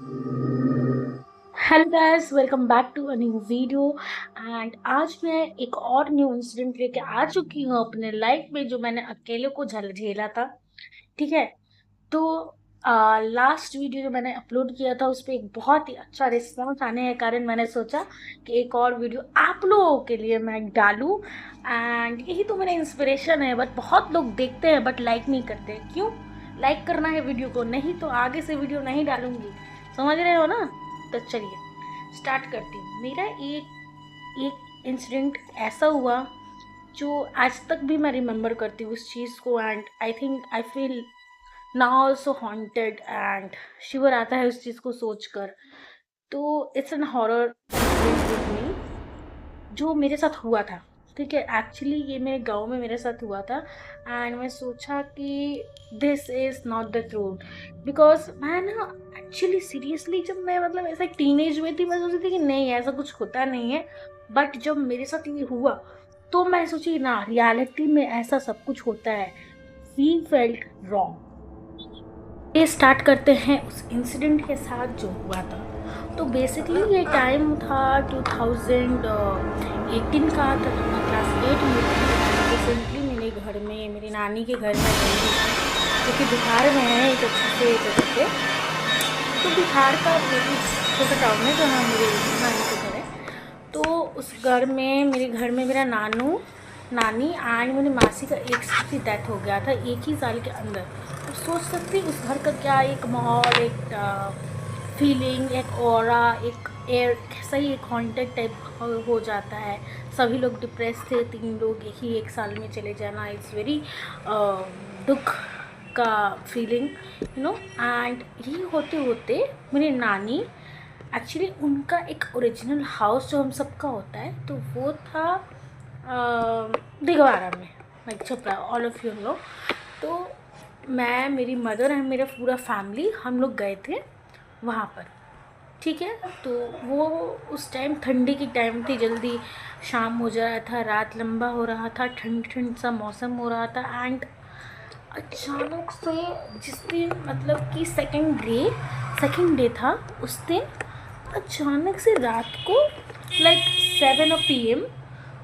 Hello guys, welcome back to a new video. And आज मैं एक और न्यू इंसिडेंट लेके आ चुकी हूँ अपने लाइफ में, जो मैंने अकेले को झेला था। ठीक है। तो लास्ट वीडियो जो मैंने अपलोड किया था उस पर एक बहुत ही अच्छा रिस्पॉन्स आने के कारण मैंने सोचा कि एक और वीडियो आप लोगों के लिए मैं डालूं। एंड यही तो मेरा इंस्पिरेशन है, बट बहुत लोग देखते हैं बट लाइक नहीं करते। क्यों? लाइक करना है वीडियो को, नहीं तो आगे से वीडियो नहीं डालूंगी। समझ रहे हो ना? तो चलिए स्टार्ट करती हूँ। मेरा एक एक इंसिडेंट ऐसा हुआ जो आज तक भी मैं रिमेम्बर करती हूँ उस चीज़ को। And I think I feel now also haunted and shiver आता है उस चीज़ को सोचकर। तो it's an horror incident with me जो मेरे साथ हुआ था। ठीक है, एक्चुअली ये मेरे गांव में मेरे साथ हुआ था। एंड मैं सोचा कि this is not the truth, because मैं ना एक्चुअली सीरियसली जब मैं मतलब ऐसा टीनेज में थी मैं सोची थी कि नहीं ऐसा कुछ होता नहीं है। बट जब मेरे साथ ये हुआ तो मैं सोची ना, रियलिटी में ऐसा सब कुछ होता है। We felt wrong. ये स्टार्ट करते हैं उस इंसिडेंट के साथ जो हुआ था। तो बेसिकली ये टाइम था 2018 का था, जब मैं क्लास 8 में थी। रिसेंटली मेरे घर में, मेरी नानी के घर में गई थी, जो कि बिहार में है एक अच्छी से जगह पे। तो बिहार का बहुत छोटा टाउन है जहाँ मेरी नानी का घर है। तो उस घर में, मेरे घर में मेरा नानू, नानी एंड मेरी मासी का एक साथ ही डेथ हो गया था एक ही साल के अंदर। तो सोच सकती उस घर का क्या एक माहौल, एक फीलिंग, एक ऑरा, एक एयर कैसा ही एक हॉन्टेड टाइप हो जाता है। सभी लोग डिप्रेस थे, 3 लोग ही एक साल में चले जाना, इट्स वेरी दुख का फीलिंग, यू नो। एंड ये होते होते मेरी नानी, एक्चुअली उनका एक ओरिजिनल हाउस जो हम सबका होता है तो वो था दिगवारा में, like Chhapra, all of you know. तो मैं, मेरी मदर एंड मेरा पूरा फैमिली हम लोग गए थे वहाँ पर। ठीक है। तो वो उस टाइम ठंडी की टाइम थी, जल्दी शाम हो जा रहा था, रात लंबा हो रहा था, ठंड ठंड सा मौसम हो रहा था। एंड अचानक से जिस दिन मतलब कि सेकेंड डे था, उस दिन अचानक से रात को लाइक 7 PM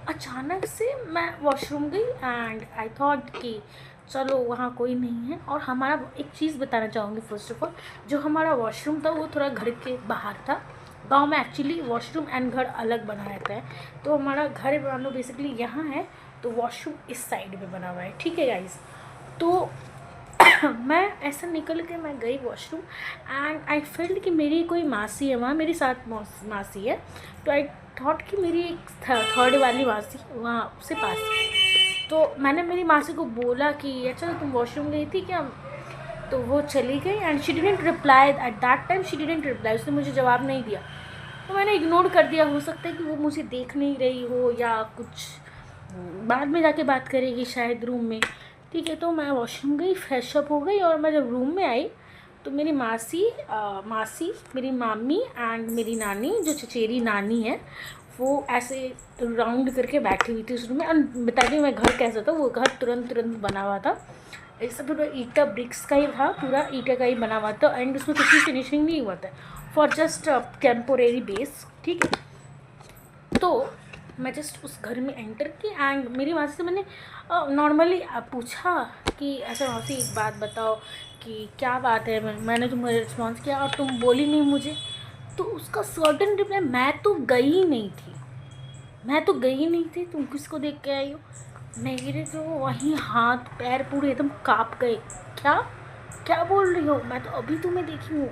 अचानक से मैं वॉशरूम गई। एंड आई थॉट कि चलो वहाँ कोई नहीं है। और हमारा एक चीज़ बताना चाहूँगी, फर्स्ट ऑफ ऑल जो हमारा वॉशरूम था वो थोड़ा घर के बाहर था। गांव में एक्चुअली वॉशरूम एंड घर अलग बना रहता है। तो हमारा घर मान बेसिकली यहाँ है, तो वॉशरूम इस साइड में बना हुआ है। ठीक है गाइज। तो मैं ऐसा निकल के मैं गई वॉशरूम एंड आई फील्ड कि मेरी कोई मासी है वहाँ, मेरी साथ मासी है। तो आई थॉट कि मेरी एक थर्ड वाली मासी वहाँ से पास है। तो मैंने मेरी मासी को बोला कि अच्छा तुम वॉशरूम गई थी क्या? तो वो चली गई and she didn't reply at that time, she didn't reply, उसने मुझे जवाब नहीं दिया। तो मैंने इग्नोर कर दिया, हो सकता है कि वो मुझे देख नहीं रही हो या कुछ बाद में जाके बात करेगी शायद रूम में। ठीक है। तो मैं वॉशरूम गई, फ्रेश अप हो गई, और मैं जब रूम में आई तो मेरी मासी, मेरी मामी एंड मेरी नानी जो चचेरी नानी है, वो ऐसे राउंड करके बैठी हुई थी उस रूम में। और बता दी मैं घर कैसा था, वो घर तुरंत तुरंत बना हुआ था, ऐसा पूरा ईटा ब्रिक्स का ही था, पूरा ईटा का ही बना हुआ था। एंड उसमें कुछ भी फिनिशिंग नहीं हुआ था, फॉर जस्ट टेम्पोरेरी बेस। ठीक है। तो मैं जस्ट उस घर में एंटर की एंड मेरी मासी से मैंने नॉर्मली पूछा कि ऐसा मासी एक बात बताओ कि क्या बात है। मैंने तुम्हें रिस्पॉन्स किया और तुम बोली नहीं मुझे। तो उसका सर्टन रिप्लाई, मैं तो गई ही नहीं थी, मैं तो गई नहीं थी, तुम किसको देख के आई हो? मेरे तो वहीं हाथ पैर पूरे एकदम काँप गए। क्या क्या बोल रही हो? मैं तो अभी तुम्हें देखी हूँ।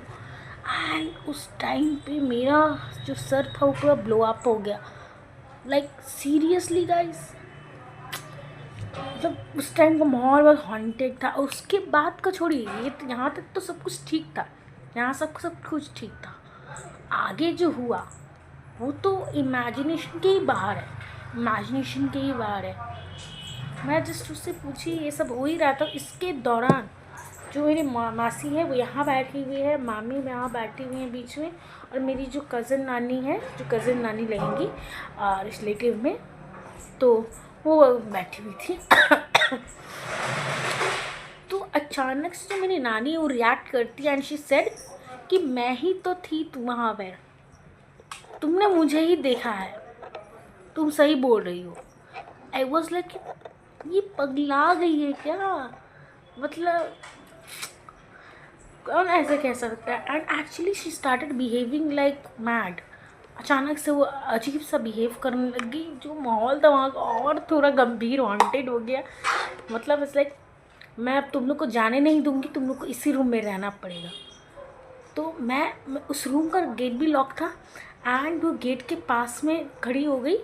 एंड उस टाइम पे मेरा जो सर था वो पूरा ब्लो अप हो गया, लाइक सीरियसली गाइस। मतलब उस टाइम का माहौल बहुत हॉन्टेड था। उसके बाद का छोड़िए, ये तो यहाँ तक तो सब कुछ ठीक था, यहाँ सब कुछ ठीक था। आगे जो हुआ वो तो इमेजिनेशन के ही बाहर है, इमेजिनेशन के ही बाहर है। मैं जस्ट उससे पूछी, ये सब हो ही रहा था। इसके दौरान जो मेरी मासी है वो यहाँ बैठी हुई है, मामी यहाँ बैठी हुई हैं बीच में, और मेरी जो कज़न नानी है, जो कज़न नानी लगेंगी रिलेटिव में, तो वो बैठी हुई थी। तो अचानक से जो मेरी नानी वो रिएक्ट करती है एंड शी सेड कि मैं ही तो थी वहाँ पे, तुमने मुझे ही देखा है, तुम सही बोल रही हो। आई वॉज लाइक ये पगला गई है क्या, मतलब कौन ऐसे कह सकता है। And actually she started behaving like mad. अचानक से वो अजीब सा बिहेव करने लग गई, जो माहौल था वहाँ का और थोड़ा गंभीर वांटेड हो गया। मतलब इट्स लाइक मैं अब तुम लोग को जाने नहीं दूंगी, तुम लोग को इसी रूम में रहना पड़ेगा। तो मैं उस रूम का गेट भी लॉक था एंड वो गेट के पास में खड़ी हो गई।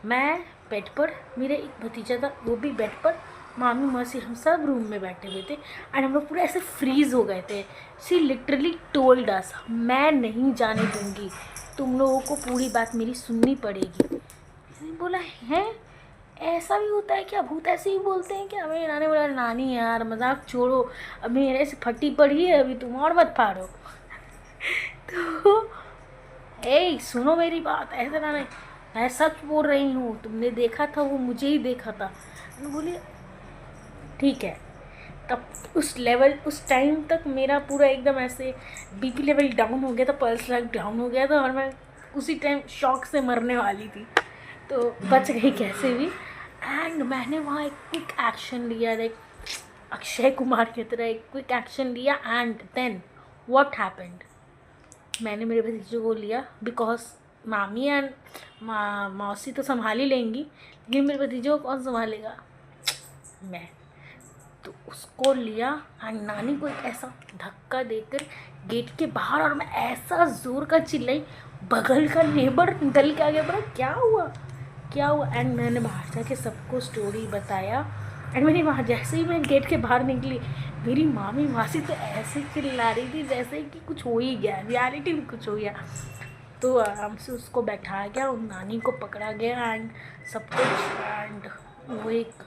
मैं बेड पर, मेरा एक भतीजा था वो भी बेड पर, मामी मौसी हम सब रूम में बैठे हुए थे एंड हम लोग पूरे ऐसे फ्रीज हो गए थे। शी लिटरली टोल्ड अस, मैं नहीं जाने दूंगी, तुम लोगों को पूरी बात मेरी सुननी पड़ेगी। मैंने बोला है ऐसा भी होता है क्या, भूत ऐसे ही बोलते हैं क्या। मेरे नानी बोला नानी यार मजाक छोड़ो, अभी मेरे से फटी पड़ी है, अभी तुम और मत फाड़ो। तो ए सुनो मेरी बात, ऐसा ना नहीं, मैं सच बोल रही हूँ, तुमने देखा था वो मुझे ही देखा था। मैं बोली ठीक है। तब उस टाइम तक मेरा पूरा एकदम ऐसे बीपी लेवल डाउन हो गया था, पल्स लेवल डाउन हो गया था और मैं उसी टाइम शॉक से मरने वाली थी। तो बच गई कैसे भी। एंड मैंने वहाँ एक क्विक एक्शन लिया, लाइक अक्षय कुमार की तरह एक क्विक एक्शन लिया। एंड देन व्हाट हैपेंड, मैंने मेरे भतीजे को लिया, बिकॉज मामी एंड मौसी तो संभाल ही लेंगी, लेकिन मेरे भतीजे को कौन संभालेगा, मैं। तो उसको लिया एंड नानी को एक ऐसा धक्का देकर गेट के बाहर, और मैं ऐसा जोर का चिल्लाई, बगल का नेबर निकल के आ गया, बोला क्या हुआ क्या हुआ। एंड मैंने बाहर जाके सबको स्टोरी बताया। एंड मैंने वहाँ जैसे ही मैं गेट के बाहर निकली, मेरी मामी मासी तो ऐसे चिल्ला रही थी जैसे कि कुछ हो ही गया, रियलिटी में कुछ हो गया। तो आराम से उसको बैठा गया और नानी को पकड़ा गया एंड सब कुछ। एंड वो एक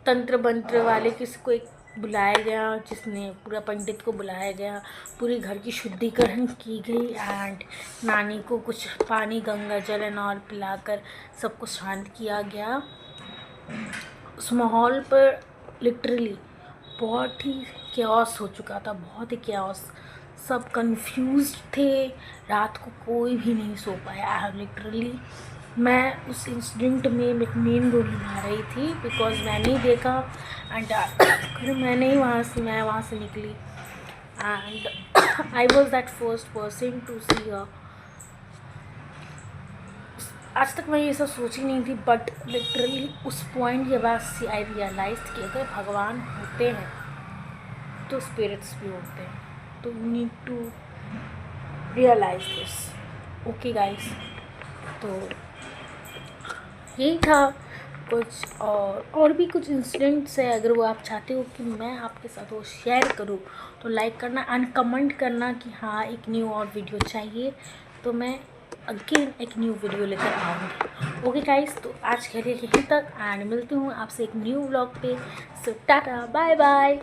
तंत्र मंत्र वाले किसी को एक बुलाया गया, जिसने पूरा पंडित को बुलाया गया, पूरी घर की शुद्धिकरण की गई एंड नानी को कुछ पानी गंगा जल एंड ऑल पिलाकर सबको शांत किया गया। उस माहौल पर लिटरली बहुत ही क्यास हो चुका था, बहुत ही क्यास, सब कंफ्यूज्ड थे, रात को कोई भी नहीं सो पाया। लिटरली मैं उस इंसिडेंट में मेन रोल निभा रही थी, बिकॉज मैंने ही देखा एंड मैंने ही वहाँ से निकली and I was that first person to see a. आज तक मैं ये सब सोची नहीं थी, बट लिटरली उस पॉइंट के बाद से आई रियलाइज कि अगर भगवान होते हैं तो स्पिरिट्स भी होते हैं, तो you need to realise this. Okay guys, तो यही था कुछ, और भी कुछ इंसिडेंट्स है, अगर वो आप चाहते हो कि मैं आपके साथ वो शेयर करूँ तो लाइक करना एंड कमेंट करना कि हाँ एक न्यू और वीडियो चाहिए, तो मैं अगेन एक न्यू वीडियो लेकर आऊँगी। ओके गाइस, तो आज के लिए यहीं तक एंड मिलती हूँ आपसे एक न्यू व्लॉग पे। सो टाटा बाय बाय।